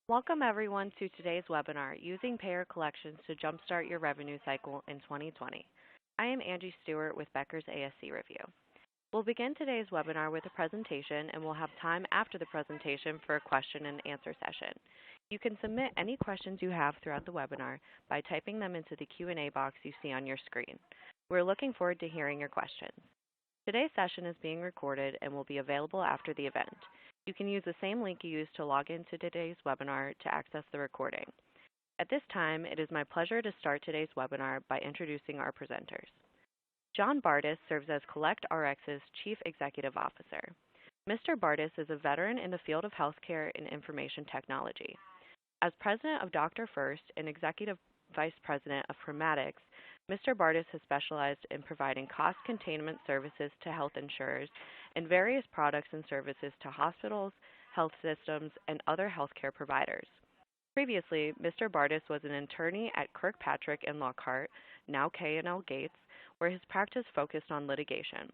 Welcome everyone to today's webinar, Using Payor Collections to Jumpstart Your Revenue Cycle in 2020. I am Angie Stewart with Becker's ASC Review. We'll begin today's webinar with a presentation and we'll have time after the presentation for a question and answer session. You can submit any questions you have throughout the webinar by typing them into the Q&A box you see on your screen. We're looking forward to hearing your questions. Today's session is being recorded and will be available after the event. You can use the same link you used to log into today's webinar to access the recording. At this time, it is my pleasure to start today's webinar by introducing our presenters. John Bartos serves as CollectRx's Chief Executive Officer. Mr. Bartos is a veteran in the field of healthcare and information technology. As president of Dr. First and executive vice president of Chromatics, Mr. Bartos has specialized in providing cost containment services to health insurers and various products and services to hospitals, health systems, and other healthcare providers. Previously, Mr. Bartos was an attorney at Kirkpatrick & Lockhart, now K&L Gates, where his practice focused on litigation.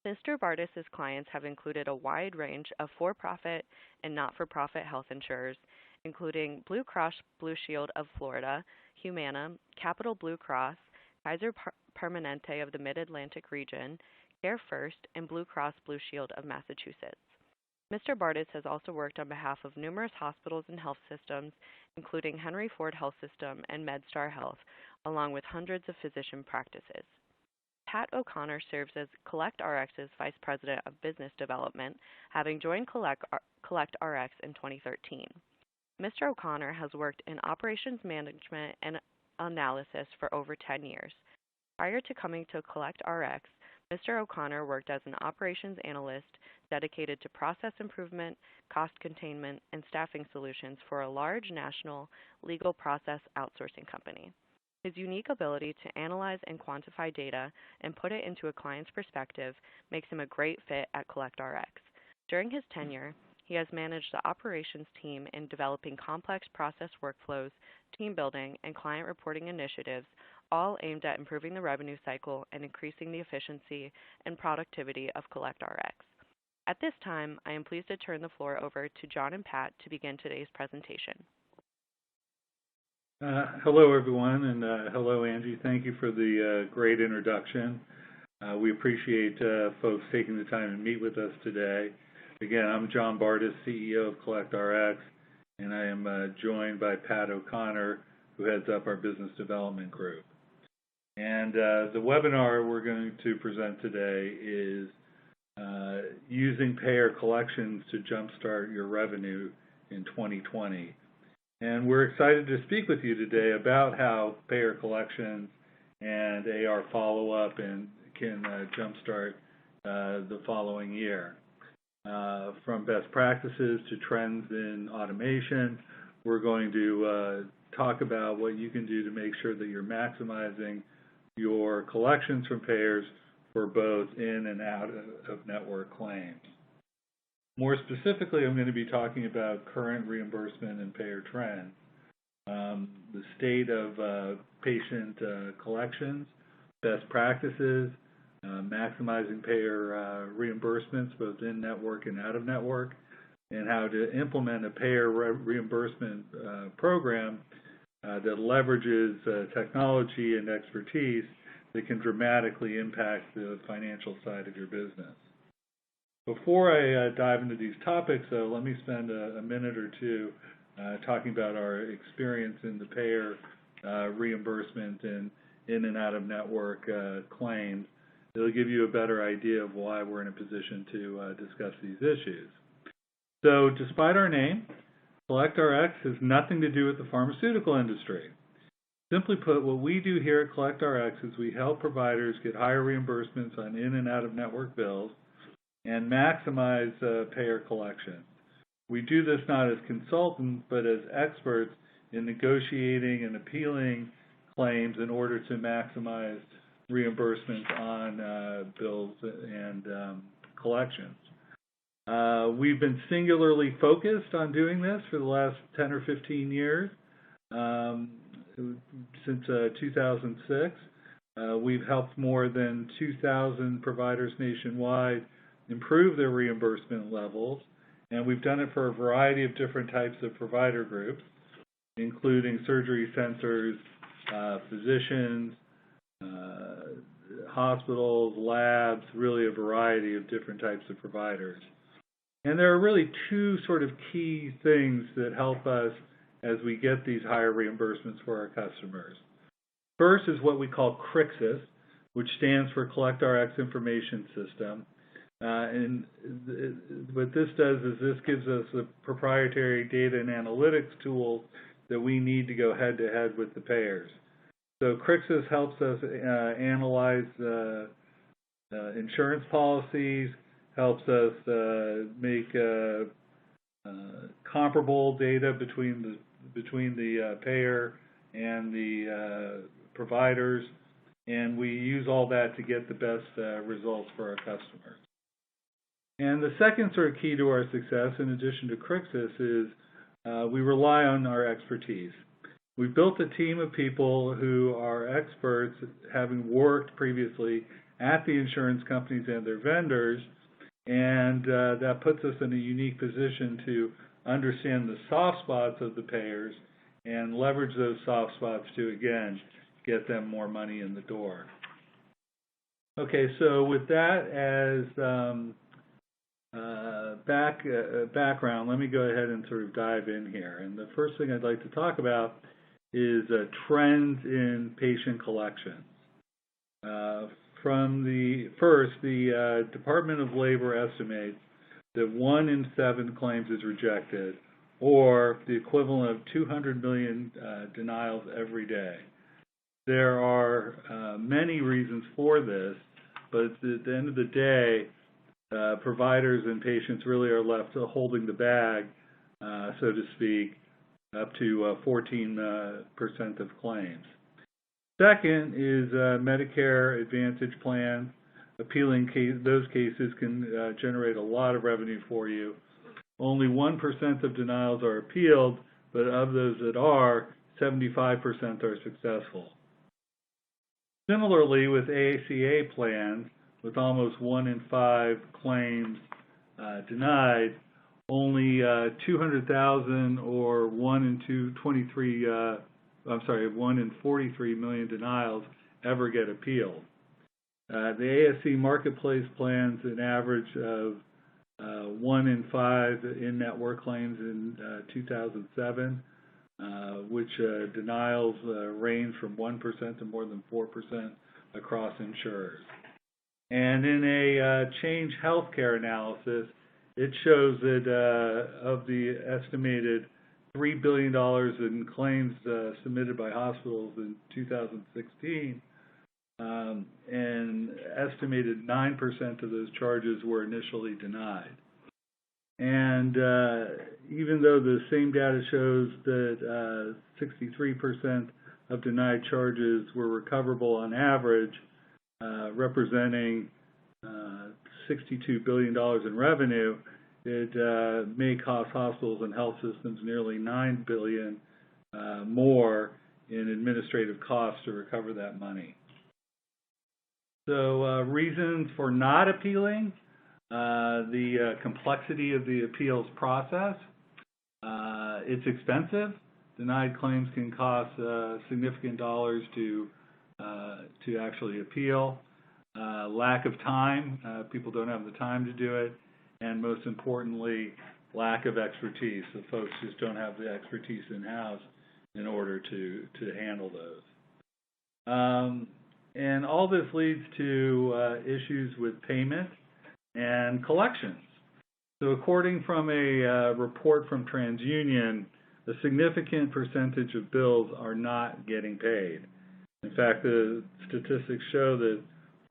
Mr. Bartos' clients have included a wide range of for-profit and not-for-profit health insurers, including Blue Cross Blue Shield of Florida, Humana, Capital Blue Cross, Kaiser Permanente of the Mid-Atlantic region, Care First, and Blue Cross Blue Shield of Massachusetts. Mr. Bartos has also worked on behalf of numerous hospitals and health systems, including Henry Ford Health System and MedStar Health, along with hundreds of physician practices. Pat O'Connor serves as CollectRx's Vice President of Business Development, having joined CollectRx in 2013. Mr. O'Connor has worked in operations management and analysis for over 10 years. Prior to coming to CollectRx, Mr. O'Connor worked as an operations analyst dedicated to process improvement, cost containment, and staffing solutions for a large national legal process outsourcing company. His unique ability to analyze and quantify data and put it into a client's perspective makes him a great fit at CollectRx. During his tenure, he has managed the operations team in developing complex process workflows, team building, and client reporting initiatives, all aimed at improving the revenue cycle and increasing the efficiency and productivity of CollectRx. At this time, I am pleased to turn the floor over to John and Pat to begin today's presentation. Hello, everyone, and hello, Angie. Thank you for the great introduction. We appreciate folks taking the time to meet with us today. Again, I'm John Bartos, CEO of CollectRx, and I am joined by Pat O'Connor, who heads up our business development group. And the webinar we're going to present today is using Payor Collections to jumpstart your revenue in 2020. And we're excited to speak with you today about how Payor Collections and AR follow-up can jumpstart the following year. From best practices to trends in automation, we're going to talk about what you can do to make sure that you're maximizing your collections from payers for both in and out of network claims. More specifically, I'm going to be talking about current reimbursement and payer trends, the state of patient collections, best practices, maximizing payer reimbursements both in network and out of network, and how to implement a payer reimbursement program that leverages technology and expertise that can dramatically impact the financial side of your business. Before I dive into these topics, though, let me spend a minute or two talking about our experience in the payer reimbursement and in and out of network claims. It'll give you a better idea of why we're in a position to discuss these issues. So, despite our name, CollectRx has nothing to do with the pharmaceutical industry. Simply put, what we do here at CollectRx is we help providers get higher reimbursements on in and out of network bills and maximize payer collections. We do this not as consultants, but as experts in negotiating and appealing claims in order to maximize reimbursements on bills and collections. We've been singularly focused on doing this for the last 10 or 15 years. Since 2006, we've helped more than 2,000 providers nationwide improve their reimbursement levels And we've done it for a variety of different types of provider groups, including surgery centers, physicians, hospitals, labs, really a variety of different types of providers. And there are really two sort of key things that help us as we get these higher reimbursements for our customers. First is what we call CRIXIS, which stands for CollectRx Information System. And what this does is this gives us a proprietary data and analytics tool that we need to go head-to-head with the payers. So CRIXIS helps us analyze insurance policies, helps us make comparable data between the payer and the providers, and we use all that to get the best results for our customers. And the second sort of key to our success, in addition to CRIXIS, is we rely on our expertise. We've built a team of people who are experts, having worked previously at the insurance companies and their vendors, and that puts us in a unique position to understand the soft spots of the payers and leverage those soft spots to, again, get them more money in the door. Okay, so with that as background, let me go ahead and sort of dive in here. And the first thing I'd like to talk about is trends in patient collections. The Department of Labor estimates that 1 in 7 claims is rejected, or the equivalent of 200 million denials every day. There are many reasons for this, but at the end of the day, providers and patients really are left holding the bag, so to speak, up to 14% of claims. Second is Medicare Advantage plans. Appealing those cases can generate a lot of revenue for you. Only 1% of denials are appealed, but of those that are, 75% are successful. Similarly, with ACA plans, with almost 1 in 5 claims denied, only 200,000 or 1 in 43 million denials ever get appealed. The ASC marketplace plans an average of 1 in 5 in-network claims in 2007, which denials range from 1% to more than 4% across insurers. And in a Change Healthcare analysis, it shows that of the estimated $3 billion in claims submitted by hospitals in 2016, an estimated 9% of those charges were initially denied. And even though the same data shows that 63% of denied charges were recoverable on average, representing $62 billion in revenue, it may cost hospitals and health systems nearly $9 billion more in administrative costs to recover that money. So reasons for not appealing: the complexity of the appeals process. It's expensive. Denied claims can cost significant dollars to actually appeal. Lack of time. People don't have the time to do it. And most importantly, lack of expertise. The folks just don't have the expertise in-house in order to handle those. And all this leads to issues with payment and collections. So according from a report from TransUnion, a significant percentage of bills are not getting paid. In fact, the statistics show that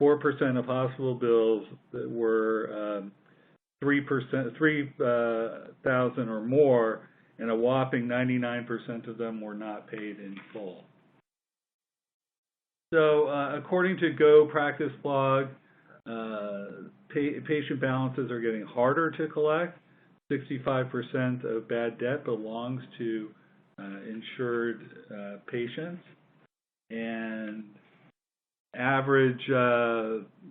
4% of hospital bills that were 3,000 or more, and a whopping 99% of them were not paid in full. So according to Go Practice Blog, patient balances are getting harder to collect. 65% of bad debt belongs to insured patients, and average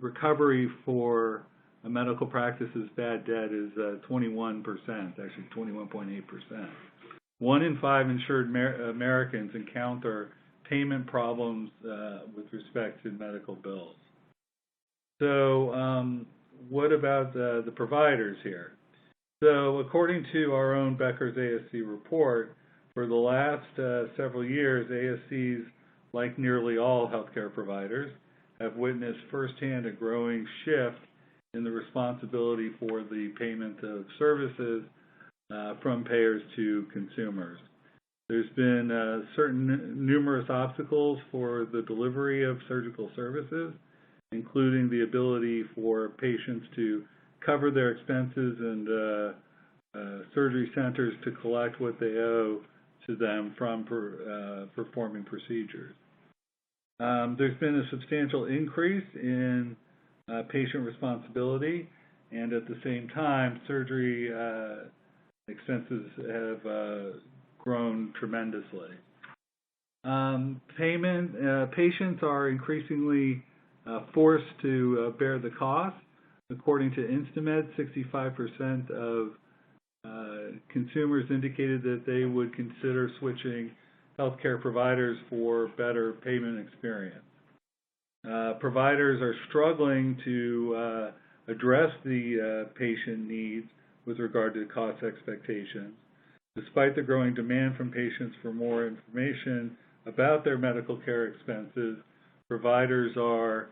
recovery for medical practice's bad debt is 21%, actually 21.8%. 1 in 5 insured Americans encounter payment problems with respect to medical bills. So what about the providers here? So according to our own Becker's ASC report, for the last several years, ASCs, like nearly all healthcare providers, have witnessed firsthand a growing shift in the responsibility for the payment of services from payers to consumers. There's been numerous obstacles for the delivery of surgical services, including the ability for patients to cover their expenses and surgery centers to collect what they owe to them from performing procedures. There's been a substantial increase in patient responsibility, and at the same time, surgery expenses have grown tremendously. Patients are increasingly forced to bear the cost. According to Instamed, 65% of consumers indicated that they would consider switching healthcare providers for better payment experience. Providers are struggling to address the patient needs with regard to cost expectations. Despite the growing demand from patients for more information about their medical care expenses, providers are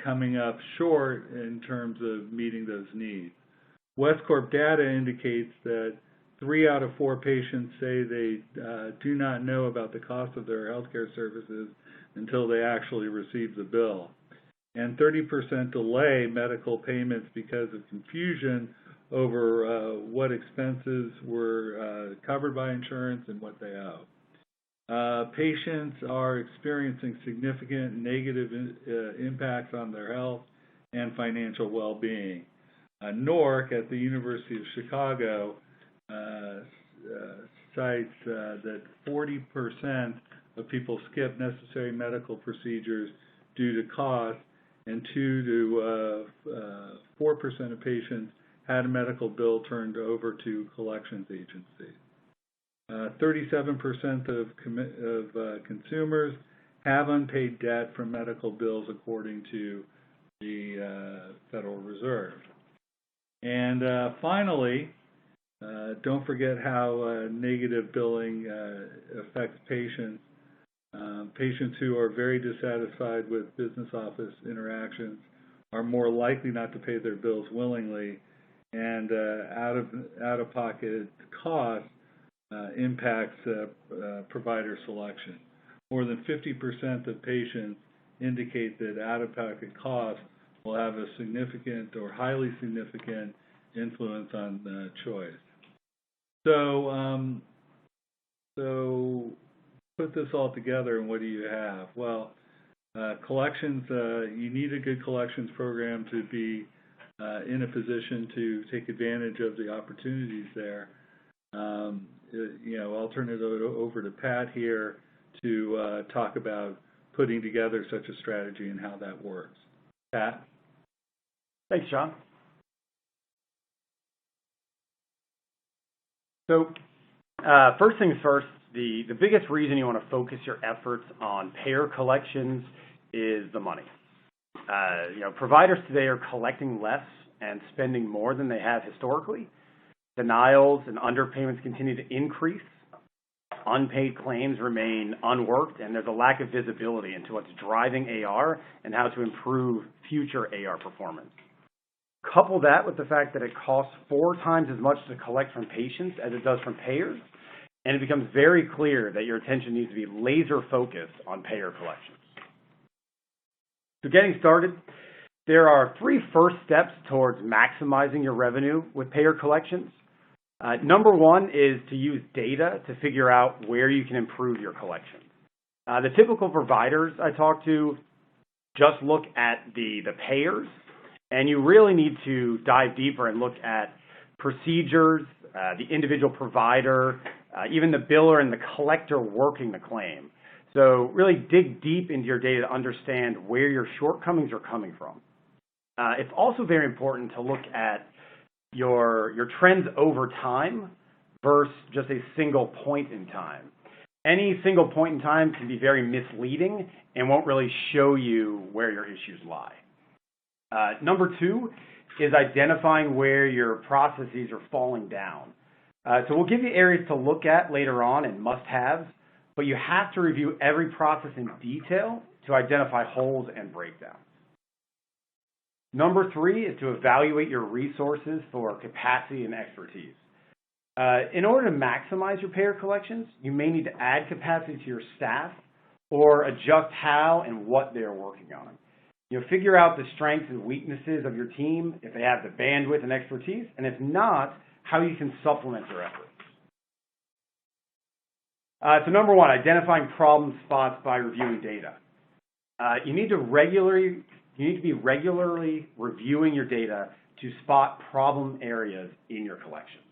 coming up short in terms of meeting those needs. Westcorp data indicates that 3 out of 4 patients say they do not know about the cost of their healthcare services until they actually receive the bill. And 30% delay medical payments because of confusion over what expenses were covered by insurance and what they owe. Patients are experiencing significant negative impacts on their health and financial well-being. NORC at the University of Chicago cites that 40% of people skip necessary medical procedures due to cost, and 2 to 4% of patients had a medical bill turned over to collections agencies. 37% of consumers have unpaid debt from medical bills, according to the Federal Reserve. And finally, don't forget how negative billing affects patients. Patients who are very dissatisfied with business office interactions are more likely not to pay their bills willingly, and out-of-pocket cost impacts provider selection. More than 50% of patients indicate that out-of-pocket costs will have a significant or highly significant influence on choice. So put this all together, and what do you have? Well, collections, you need a good collections program to be in a position to take advantage of the opportunities there. I'll turn it over to Pat here to talk about putting together such a strategy and how that works. Pat? Thanks, John. So first things first, the biggest reason you want to focus your efforts on payer collections is the money. Providers today are collecting less and spending more than they have historically. Denials and underpayments continue to increase. Unpaid claims remain unworked, and there's a lack of visibility into what's driving AR and how to improve future AR performance. Couple that with the fact that it costs 4 times as much to collect from patients as it does from payers, and it becomes very clear that your attention needs to be laser focused on payer collections. So getting started, there are 3 first steps towards maximizing your revenue with payer collections. Number 1 is to use data to figure out where you can improve your collections. The typical providers I talk to just look at the payers, and you really need to dive deeper and look at procedures, the individual provider, even the biller and the collector working the claim. So really dig deep into your data to understand where your shortcomings are coming from. It's also very important to look at your trends over time versus just a single point in time. Any single point in time can be very misleading and won't really show you where your issues lie. Number 2 is identifying where your processes are falling down. So we'll give you areas to look at later on and must-haves, but you have to review every process in detail to identify holes and breakdowns. Number 3 is to evaluate your resources for capacity and expertise. In order to maximize your payer collections, you may need to add capacity to your staff or adjust how and what they're working on. Figure out the strengths and weaknesses of your team, if they have the bandwidth and expertise, and if not, how you can supplement their efforts. So number 1, identifying problem spots by reviewing data. You need to be regularly reviewing your data to spot problem areas in your collections.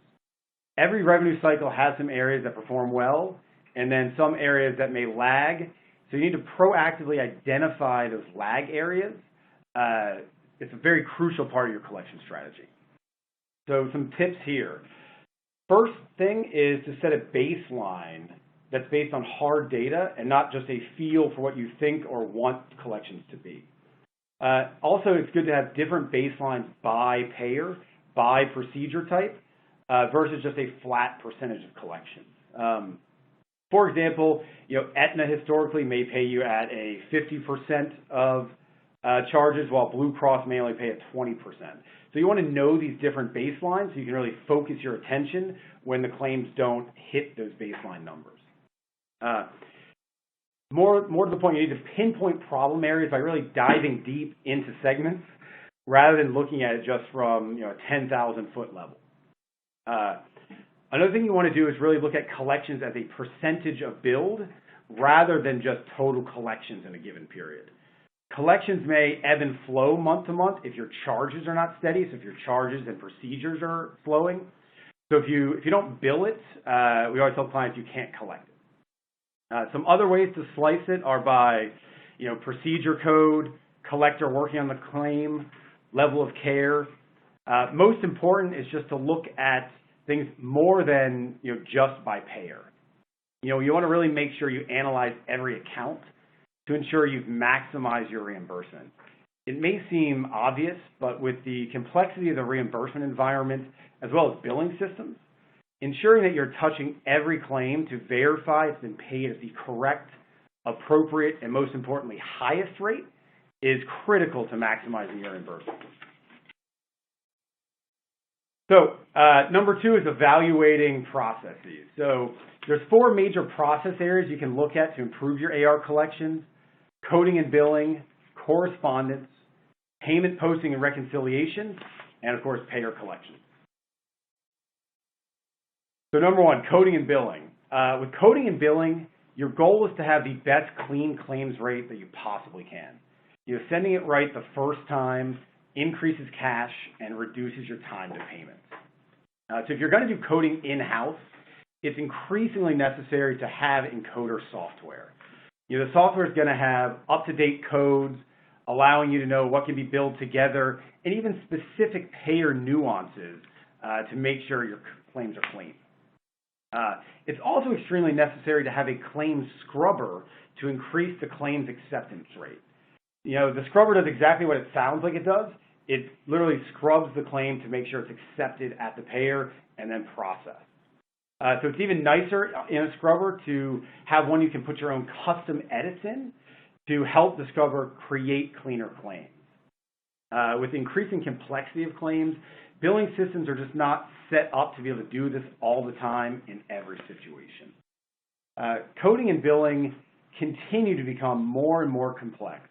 Every revenue cycle has some areas that perform well and then some areas that may lag. So you need to proactively identify those lag areas. It's a very crucial part of your collection strategy. So some tips here. First thing is to set a baseline that's based on hard data and not just a feel for what you think or want collections to be. Also, it's good to have different baselines by payer, by procedure type, versus just a flat percentage of collections. For example, Aetna historically may pay you at a 50% of charges, while Blue Cross may only pay at 20%. So you want to know these different baselines so you can really focus your attention when the claims don't hit those baseline numbers. More to the point, you need to pinpoint problem areas by really diving deep into segments rather than looking at it just from a 10,000-foot level. Another thing you want to do is really look at collections as a percentage of billed rather than just total collections in a given period. Collections may ebb and flow month to month if your charges are not steady, so if your charges and procedures are flowing. So if you don't bill it, we always tell clients you can't collect it. Some other ways to slice it are by procedure code, collector working on the claim, level of care. Most important is just to look at things more than just by payer. You want to really make sure you analyze every account to ensure you've maximized your reimbursement. It may seem obvious, but with the complexity of the reimbursement environment as well as billing systems, ensuring that you're touching every claim to verify it's been paid at the correct, appropriate, and most importantly, highest rate is critical to maximizing your reimbursement. So number 2 is evaluating processes. So there's 4 major process areas you can look at to improve your AR collections: coding and billing, correspondence, payment posting and reconciliation, and of course, payer collections. So number 1, coding and billing. With coding and billing, your goal is to have the best clean claims rate that you possibly can. Sending it right the first time increases cash and reduces your time to payment. So if you're going to do coding in-house, it's increasingly necessary to have encoder software. The software is going to have up-to-date codes, allowing you to know what can be billed together, and even specific payer nuances to make sure your claims are clean. It's also extremely necessary to have a claims scrubber to increase the claims acceptance rate. The scrubber does exactly what it sounds like it does. It literally scrubs the claim to make sure it's accepted at the payer and then processed. So it's even nicer in a scrubber to have one you can put your own custom edits in to help the scrubber create cleaner claims. With increasing complexity of claims, billing systems are just not set up to be able to do this all the time in every situation. Coding and billing continue to become more and more complex,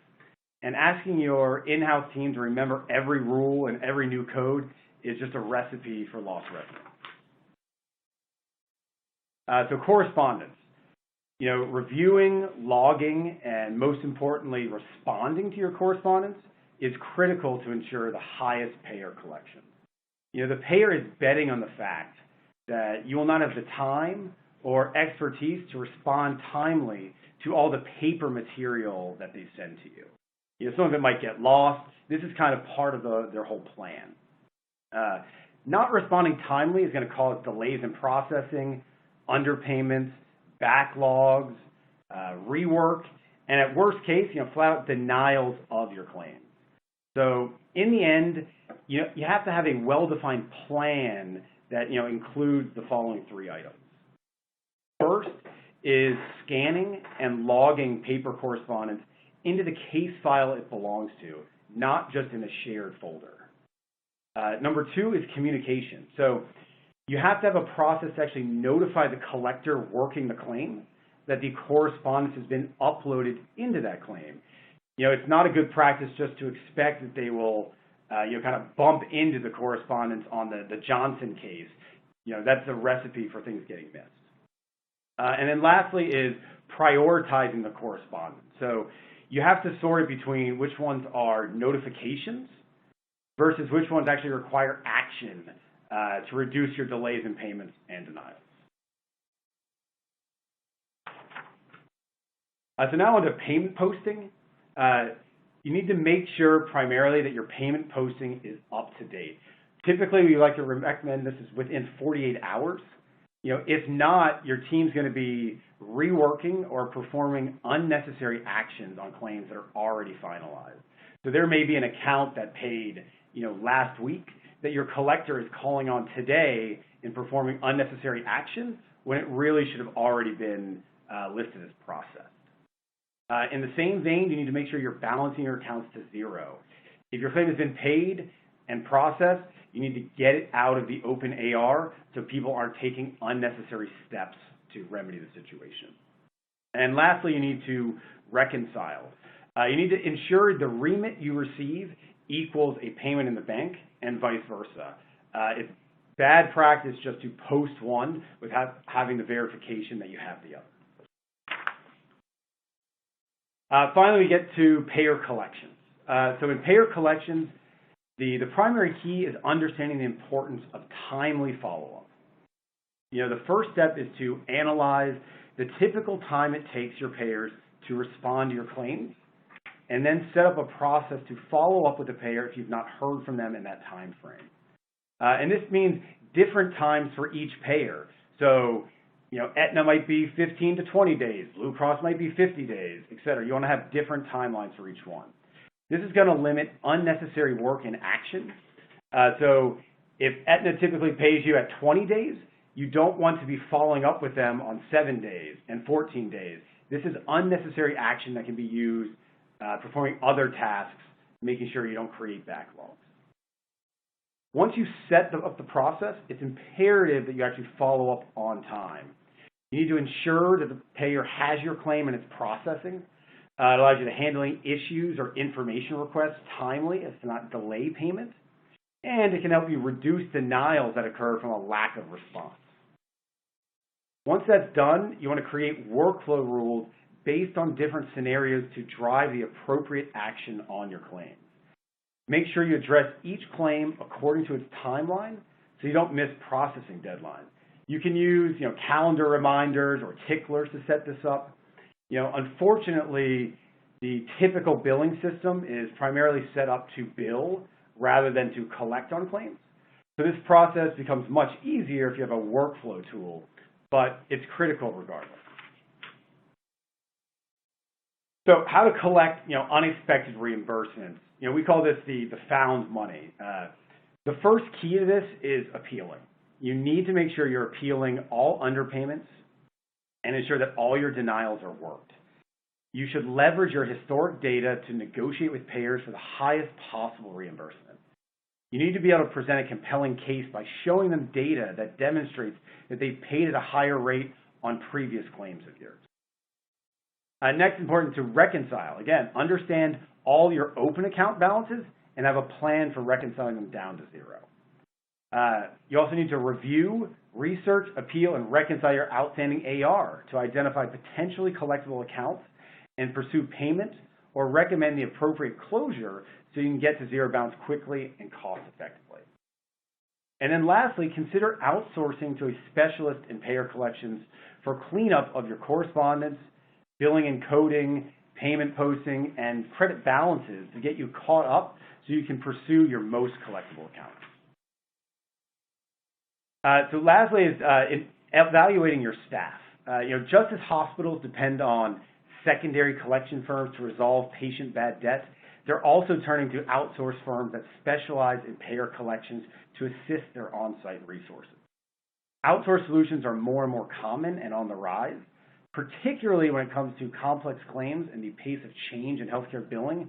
and asking your in-house team to remember every rule and every new code is just a recipe for lost revenue. So correspondence. Reviewing, logging, and most importantly, responding to your correspondence is critical to ensure the highest payer collection. The payer is betting on the fact that you will not have the time or expertise to respond timely to all the paper material that they send to you. Some of it might get lost. This is kind of part of their whole plan. Not responding timely is going to cause delays in processing, underpayments, backlogs, rework, and at worst case, flat out denials of your claims. So in the end, you have to have a well-defined plan that includes the following 3 items. First is scanning and logging paper correspondence into the case file it belongs to, not just in a shared folder. Number 2 is communication. So you have to have a process to actually notify the collector working the claim that the correspondence has been uploaded into that claim. It's not a good practice just to expect that they will kind of bump into the correspondence on the Johnson case. That's a recipe for things getting missed. And then lastly is prioritizing the correspondence. So you have to sort it between which ones are notifications versus which ones actually require action to reduce your delays in payments and denials. So now on to payment posting. You need to make sure primarily that your payment posting is up to date. Typically, we like to recommend this is within 48 hours. If not, your team's going to be reworking or performing unnecessary actions on claims that are already finalized. So there may be an account that paid, last week that your collector is calling on today and performing unnecessary action when it really should have already been listed as processed. In the same vein, you need to make sure you're balancing your accounts to 0. If your claim has been paid and processed, you need to get it out of the open AR so people aren't taking unnecessary steps to remedy the situation. And lastly, you need to reconcile. You need to ensure the remit you receive equals a payment in the bank and vice versa. It's bad practice just to post one without having the verification that you have the other. Finally, we get to Payor Collections. So in Payor Collections, the primary key is understanding the importance of timely follow-up. The first step is to analyze the typical time it takes your payers to respond to your claims, and then set up a process to follow up with the payer if you've not heard from them in that time frame. And this means different times for each payer. So Aetna might be 15 to 20 days, Blue Cross might be 50 days, et cetera. You want to have different timelines for each one. This is going to limit unnecessary work and action. So if Aetna typically pays you at 20 days, you don't want to be following up with them on 7 days and 14 days. This is unnecessary action that can be used performing other tasks, making sure you don't create backlogs. Once you set up the process, it's imperative that you actually follow up on time. You need to ensure that the payer has your claim and it's processing. It allows you to handle issues or information requests timely as to not delay payment. And it can help you reduce denials that occur from a lack of response. Once that's done, you want to create workflow rules based on different scenarios to drive the appropriate action on your claim. Make sure you address each claim according to its timeline so you don't miss processing deadlines. You can use calendar reminders or ticklers to set this up. Unfortunately, the typical billing system is primarily set up to bill rather than to collect on claims. So this process becomes much easier if you have a workflow tool, but it's critical regardless. So how to collect unexpected reimbursements. We call this the found money. The first key to this is appealing. You need to make sure you're appealing all underpayments and ensure that all your denials are worked. You should leverage your historic data to negotiate with payers for the highest possible reimbursement. You need to be able to present a compelling case by showing them data that demonstrates that they've paid at a higher rate on previous claims of yours. Next, important to reconcile. Again, understand all your open account balances and have a plan for reconciling them down to 0. You also need to review, research, appeal, and reconcile your outstanding AR to identify potentially collectible accounts and pursue payment or recommend the appropriate closure so you can get to 0 balance quickly and cost effectively. And then lastly, consider outsourcing to a specialist in Payor Collections for cleanup of your correspondence, billing and coding, payment posting, and credit balances to get you caught up so you can pursue your most collectible accounts. So lastly is evaluating your staff. Just as hospitals depend on secondary collection firms to resolve patient bad debt, they're also turning to outsource firms that specialize in payer collections to assist their on-site resources. Outsourced solutions are more and more common and on the rise, particularly when it comes to complex claims and the pace of change in healthcare billing.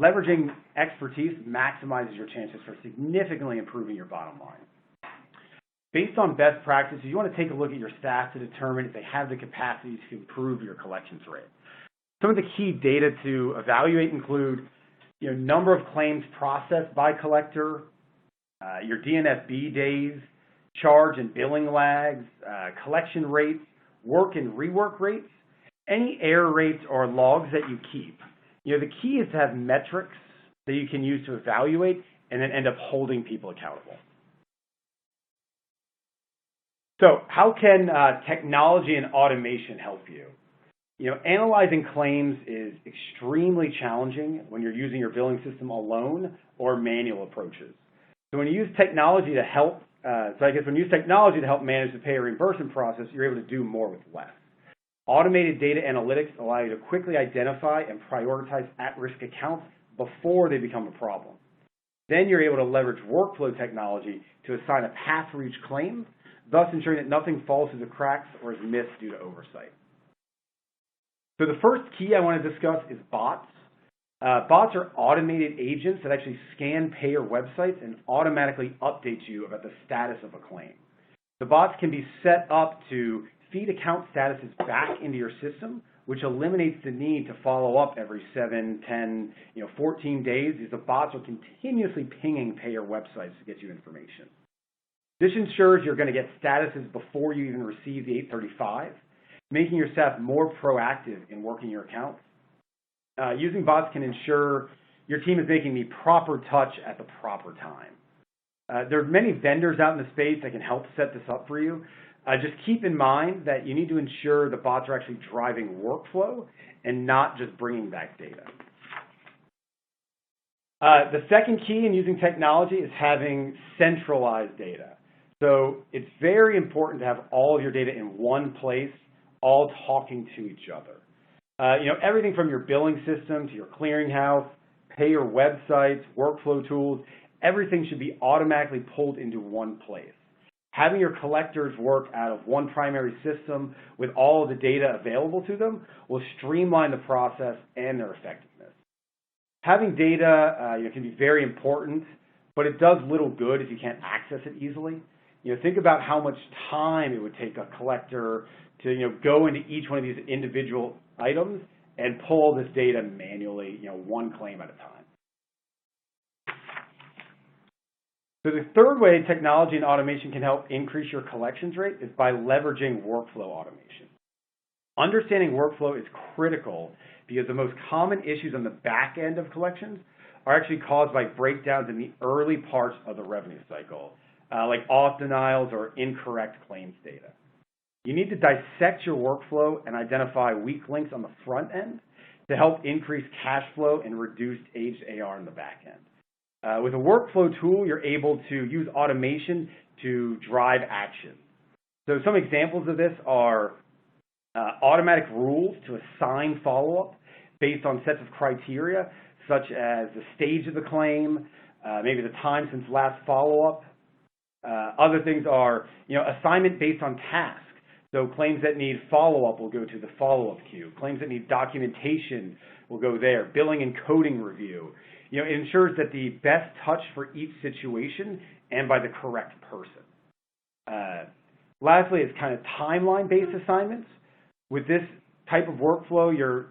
Leveraging expertise maximizes your chances for significantly improving your bottom line. Based on best practices, you want to take a look at your staff to determine if they have the capacity to improve your collections rate. Some of the key data to evaluate include number of claims processed by collector, your DNFB days, charge and billing lags, collection rates, work and rework rates, any error rates or logs that you keep. The key is to have metrics that you can use to evaluate and then end up holding people accountable. So how can technology and automation help you? Analyzing claims is extremely challenging when you're using your billing system alone or manual approaches. So when you use technology to help, when you use technology to help manage the payer reimbursement process, you're able to do more with less. Automated data analytics allow you to quickly identify and prioritize at-risk accounts before they become a problem. Then you're able to leverage workflow technology to assign a path for each claim, thus ensuring that nothing falls through the cracks or is missed due to oversight. So the first key I want to discuss is bots. Bots are automated agents that actually scan payer websites and automatically update you about the status of a claim. The bots can be set up to feed account statuses back into your system, which eliminates the need to follow up every 7, 10, 14 days, as the bots are continuously pinging payer websites to get you information. This ensures you're going to get statuses before you even receive the 835, making your staff more proactive in working your account. Using bots can ensure your team is making the proper touch at the proper time. There are many vendors out in the space that can help set this up for you. Just keep in mind that you need to ensure the bots are actually driving workflow and not just bringing back data. The second key in using technology is having centralized data. So it's very important to have all of your data in one place, all talking to each other. Everything from your billing system to your clearinghouse, payer websites, workflow tools, everything should be automatically pulled into one place. Having your collectors work out of one primary system with all of the data available to them will streamline the process and their effectiveness. Having data can be very important, but it does little good if you can't access it easily. Think about how much time it would take a collector to go into each one of these individual items and pull this data manually, one claim at a time. So the third way technology and automation can help increase your collections rate is by leveraging workflow automation. Understanding workflow is critical because the most common issues on the back end of collections are actually caused by breakdowns in the early parts of the revenue cycle, like auth denials or incorrect claims data. You need to dissect your workflow and identify weak links on the front end to help increase cash flow and reduce aged AR in the back end. With a workflow tool, you're able to use automation to drive action. So some examples of this are automatic rules to assign follow-up based on sets of criteria, such as the stage of the claim, maybe the time since last follow-up. Other things are, assignment based on task. So claims that need follow-up will go to the follow-up queue. Claims that need documentation will go there. Billing and coding review. It ensures that the best touch for each situation and by the correct person. Lastly, it's kind of timeline-based assignments. With this type of workflow, you're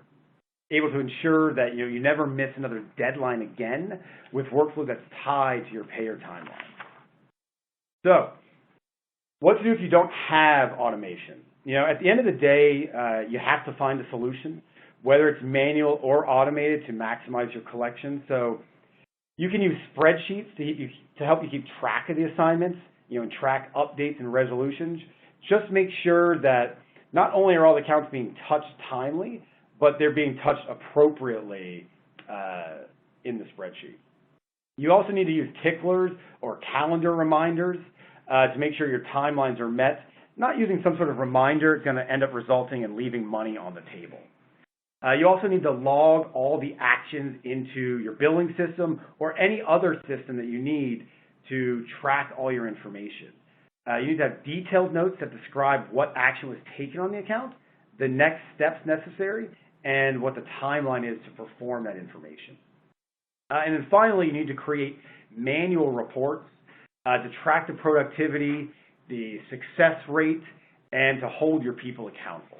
able to ensure that you never miss another deadline again with workflow that's tied to your payer timeline. So, what to do if you don't have automation? At the end of the day, you have to find a solution, whether it's manual or automated, to maximize your collection. So you can use spreadsheets to help you keep track of the assignments, and track updates and resolutions. Just make sure that not only are all the accounts being touched timely, but they're being touched appropriately in the spreadsheet. You also need to use ticklers or calendar reminders to make sure your timelines are met. Not using some sort of reminder is going to end up resulting in leaving money on the table. You also need to log all the actions into your billing system or any other system that you need to track all your information. You need to have detailed notes that describe what action was taken on the account, the next steps necessary, and what the timeline is to perform that information. And then finally, you need to create manual reports to track the productivity, the success rate, and to hold your people accountable.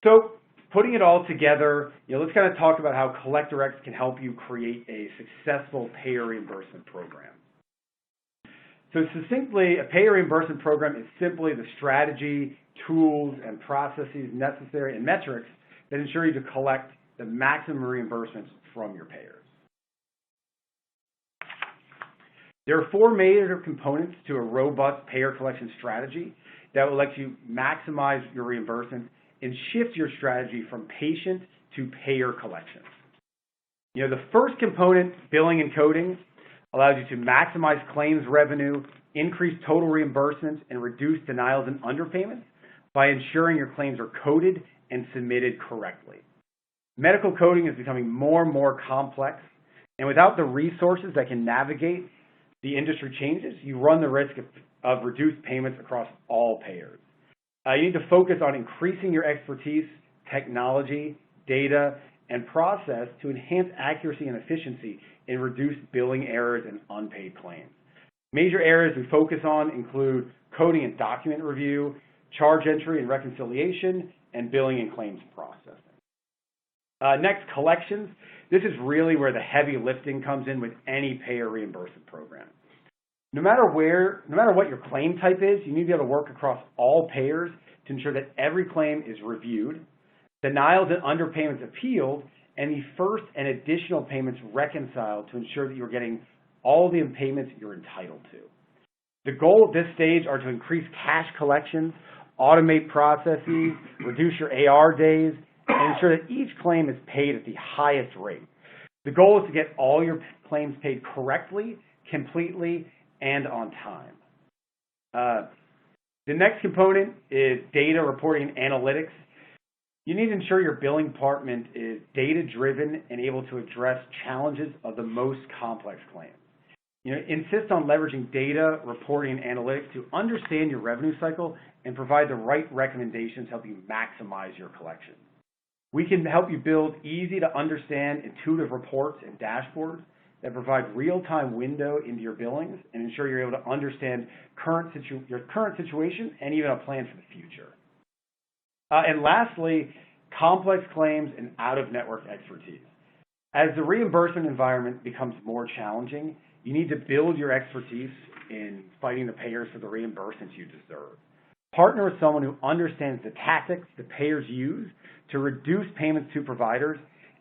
So putting it all together, let's kind of talk about how CollectRx can help you create a successful payer reimbursement program. So succinctly, a payer reimbursement program is simply the strategy, tools, and processes necessary and metrics that ensure you to collect the maximum reimbursements from your payers. There are 4 major components to a robust payer collection strategy that will let you maximize your reimbursement and shift your strategy from patient to payer collections. The first component, billing and coding, allows you to maximize claims revenue, increase total reimbursements, and reduce denials and underpayments by ensuring your claims are coded and submitted correctly. Medical coding is becoming more and more complex, and without the resources that can navigate the industry changes, you run the risk of reduced payments across all payers. You need to focus on increasing your expertise, technology, data, and process to enhance accuracy and efficiency and reduce billing errors and unpaid claims. Major areas we focus on include coding and document review, charge entry and reconciliation, and billing and claims processing. Next, collections. This is really where the heavy lifting comes in with any payer reimbursement program. No matter what your claim type is, you need to be able to work across all payers to ensure that every claim is reviewed, denials and underpayments appealed, and the first and additional payments reconciled to ensure that you're getting all the payments you're entitled to. The goal at this stage are to increase cash collections, automate processes, reduce your AR days, and ensure that each claim is paid at the highest rate. The goal is to get all your claims paid correctly, completely, and on time. The next component is data reporting and analytics. You need to ensure your billing department is data-driven and able to address challenges of the most complex claims. Insist on leveraging data, reporting, and analytics to understand your revenue cycle and provide the right recommendations to help you maximize your collection. We can help you build easy-to-understand, intuitive reports and dashboards that provide real-time window into your billings and ensure you're able to understand your current situation and even a plan for the future. And lastly, complex claims and out-of-network expertise. As the reimbursement environment becomes more challenging, you need to build your expertise in fighting the payers for the reimbursements you deserve. Partner with someone who understands the tactics the payers use to reduce payments to providers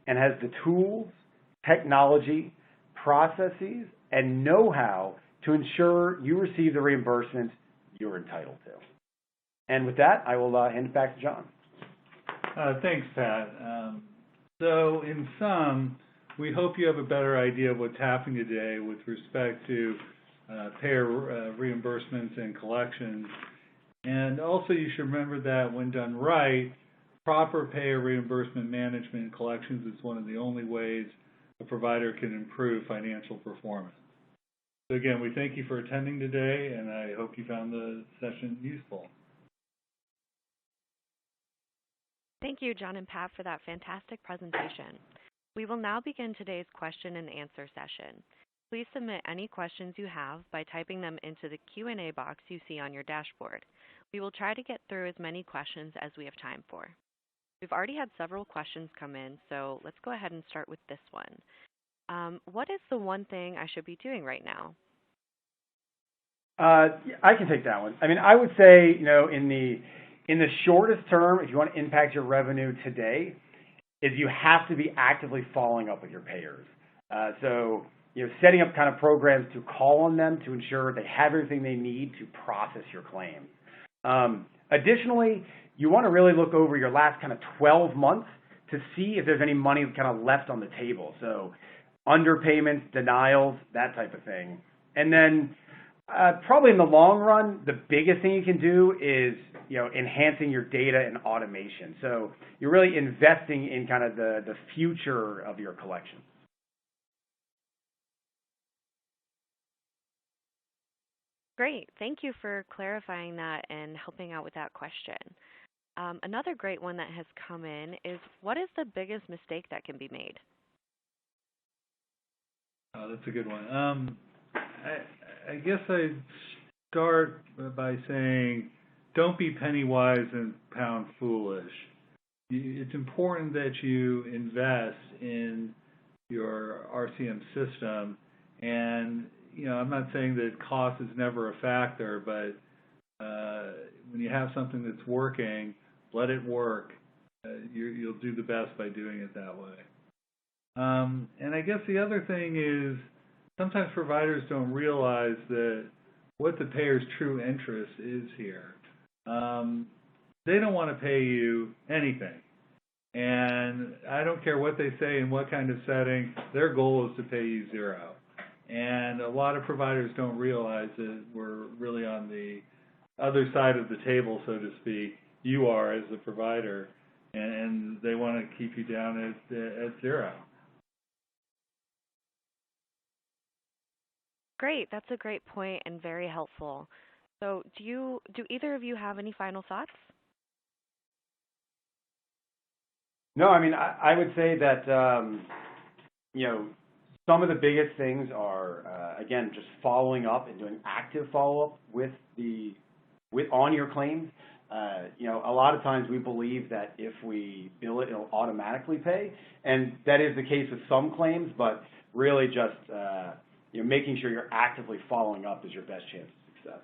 and has the tools, technology, processes, and know-how to ensure you receive the reimbursements you're entitled to. And with that, I will hand it back to John. Thanks, Pat. So in sum, we hope you have a better idea of what's happening today with respect to payer reimbursements and collections. And also you should remember that when done right, proper payer reimbursement management and collections is one of the only ways a provider can improve financial performance. So again, we thank you for attending today, and I hope you found the session useful. Thank you, John and Pat, for that fantastic presentation. We will now begin today's question and answer session. Please submit any questions you have by typing them into the Q&A box you see on your dashboard. We will try to get through as many questions as we have time for. We've already had several questions come in, so let's go ahead and start with this one. What is the one thing I should be doing right now? I can take that one. I mean, I would say, in the shortest term, if you want to impact your revenue today, is you have to be actively following up with your payers. So, setting up kind of programs to call on them to ensure they have everything they need to process your claim. Additionally, you want to really look over your last kind of 12 months to see if there's any money kind of left on the table. So underpayments, denials, that type of thing. And then probably in the long run, the biggest thing you can do is, enhancing your data and automation. So you're really investing in kind of the future of your collections. Great. Thank you for clarifying that and helping out with that question. Another great one that has come in is, what is the biggest mistake that can be made? Oh, that's a good one. I guess I'd start by saying, don't be penny wise and pound foolish. It's important that you invest in your RCM system, and I'm not saying that cost is never a factor, but when you have something that's working, let it work. You'll do the best by doing it that way. And I guess the other thing is, sometimes providers don't realize that what the payer's true interest is here. They don't want to pay you anything. And I don't care what they say in what kind of setting, their goal is to pay you zero. And a lot of providers don't realize that we're really on the other side of the table, so to speak. You are as a provider, and they want to keep you down at zero. Great. That's a great point and very helpful. So do either of you have any final thoughts? No, I mean, I would say that, some of the biggest things are, again, just following up and doing active follow-up on your claims. A lot of times we believe that if we bill it, it'll automatically pay, and that is the case with some claims, but really just, making sure you're actively following up is your best chance of success.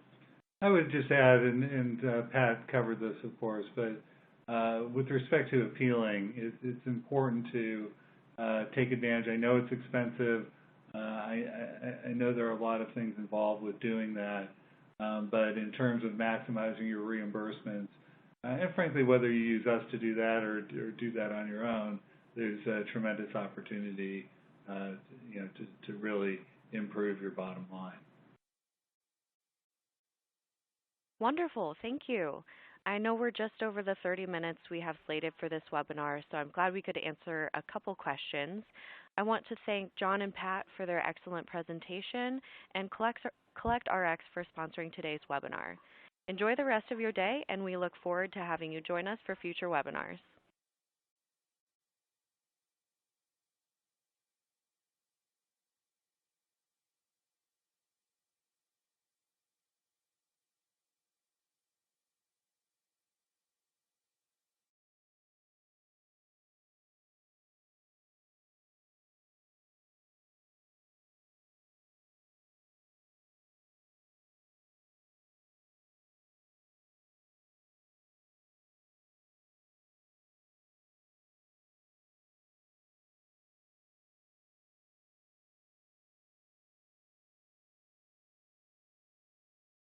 I would just add, and Pat covered this, of course, but with respect to appealing, it's important to take advantage. I know it's expensive. I know there are a lot of things involved with doing that, but in terms of maximizing your reimbursements, and frankly, whether you use us to do that or do that on your own, there's a tremendous opportunity, to really improve your bottom line. Wonderful. Thank you. I know we're just over the 30 minutes we have slated for this webinar, so I'm glad we could answer a couple questions. I want to thank John and Pat for their excellent presentation and CollectRx for sponsoring today's webinar. Enjoy the rest of your day, and we look forward to having you join us for future webinars.